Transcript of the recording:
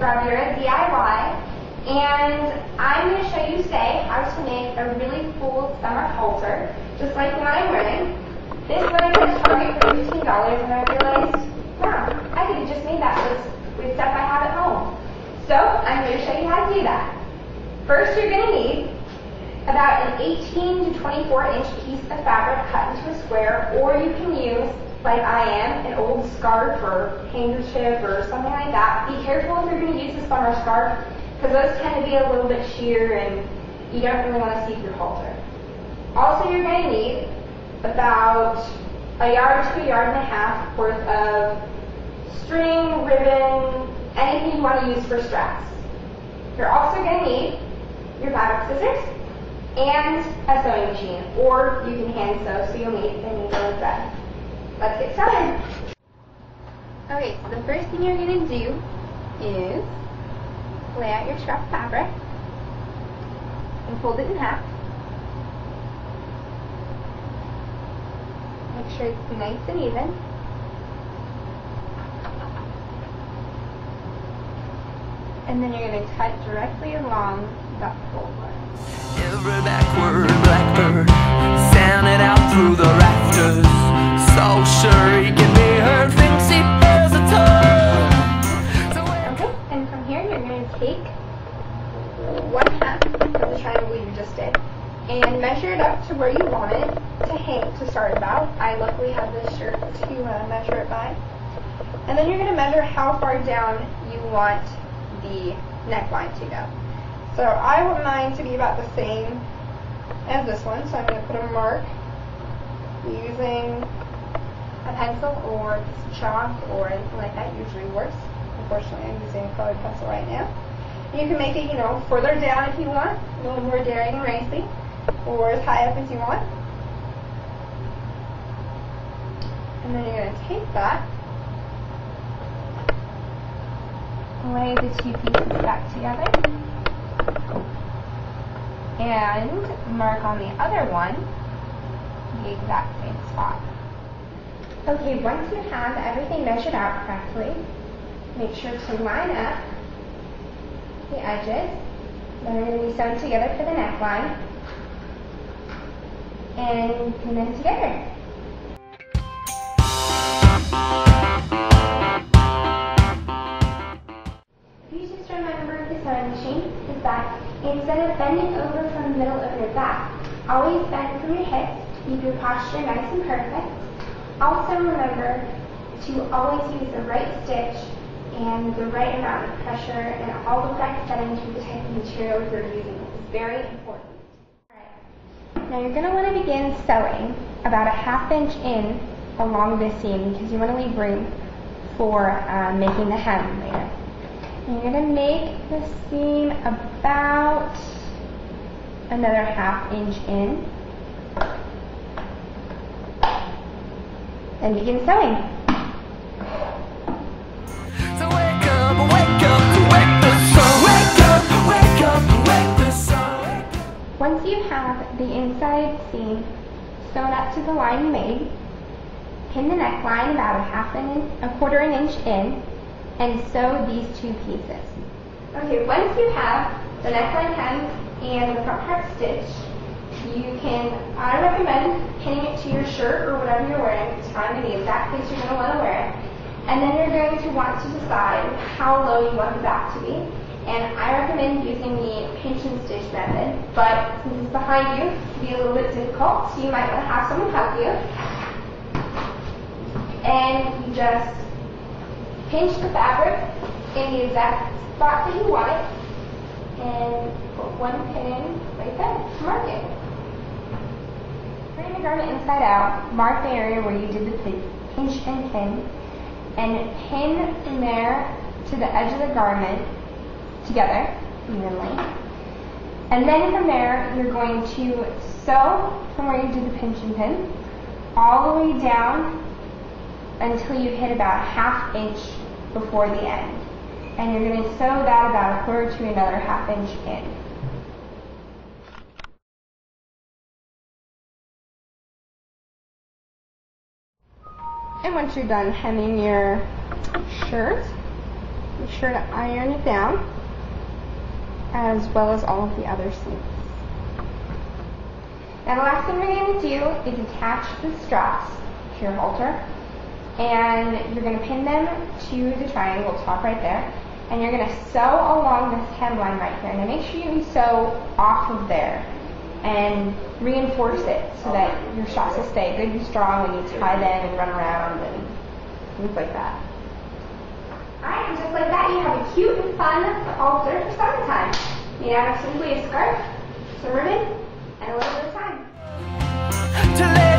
Bravura DIY, and I'm going to show you today how to make a really cool summer halter, just like the one I'm wearing. This one I went to Target for $15, and I realized, wow, I could have just made that with stuff I have at home. So I'm going to show you how to do that. First, you're going to need about an 18 to 24 inch piece of fabric cut into a square, or you can use, like I am, an old scarf or handkerchief or something like that. Be careful if you're going to use a summer scarf, because those tend to be a little bit sheer and you don't really want to see through halter. Also, you're going to need about a yard to a yard and a half worth of string, ribbon, anything you want to use for straps. You're also going to need your fabric scissors and a sewing machine, or you can hand sew, so you'll need a needle and thread. Let's get started. Okay, so the first thing you're going to do is lay out your scrap fabric and fold it in half. Make sure it's nice and even. And then you're going to cut directly along that fold line. Every backward blackbird sounded out through the rafters. So sure he can be heard, thinks he bears a tongue. Okay, and from here you're going to take 1/2 of the triangle you just did and measure it up to where you want it to hang to start about. I luckily have this shirt to measure it by. And then you're going to measure how far down you want the neckline to go. So I want mine to be about the same as this one, so I'm going to put a mark using a pencil or a piece of chalk or anything like that. Usually works. Unfortunately, I'm using a colored pencil right now. And you can make it, further down if you want, a little more daring and racy, or as high up as you want. And then you're going to take that, lay the two pieces back together, and mark on the other one the exact same spot. Okay, once you have everything measured out correctly, make sure to line up the edges that are going to be sewn together for the neckline and pin them together. Just remember with the sewing machine is that instead of bending over from the middle of your back, always bend from your hips to keep your posture nice and perfect. Also remember to always use the right stitch and the right amount of pressure and all the correct settings for the type of material you're using. This is very important. Alright, now you're going to want to begin sewing about a 1/2 inch in along this seam because you want to leave room for making the hem later. And you're going to make the seam about another 1/2 inch in and begin sewing. So wake up, wake up, wake the sun, wake up, wake up, wake the sun. Once you have the inside seam sewn up to the line you made, pin the neckline about a 1/4 inch in and sew these two pieces. Okay, once you have the neckline hemmed and the front part stitched, I recommend pinning it to your shirt or whatever you're wearing. It's fine in the exact place you're going to want to wear it. And then you're going to want to decide how low you want the back to be. And I recommend using the pinch and stitch method, but since it's behind you, it can be a little bit difficult, so you might want to have someone help you. And you just pinch the fabric in the exact spot that you want it, and put one pin in right there to mark it. Turn the garment inside out, mark the area where you did the pinch and pin from there to the edge of the garment together evenly. And then from there, you're going to sew from where you did the pinch and pin all the way down until you hit about 1/2 inch before the end. And you're going to sew that about 1/4 to another 1/2 inch in. And once you're done hemming your shirt, Be sure to iron it down, as well as all of the other seams. Now the last thing we're going to do is attach the straps to your halter, and you're going to pin them to the triangle top right there, and you're going to sew along this hemline right here. Now make sure you sew off of there and reinforce it so that your straps will stay good and strong when you tie them and run around and things like that. Alright, and just like that you have a cute and fun halter for summertime. You have simply a scarf, some ribbon, and a little bit of time. To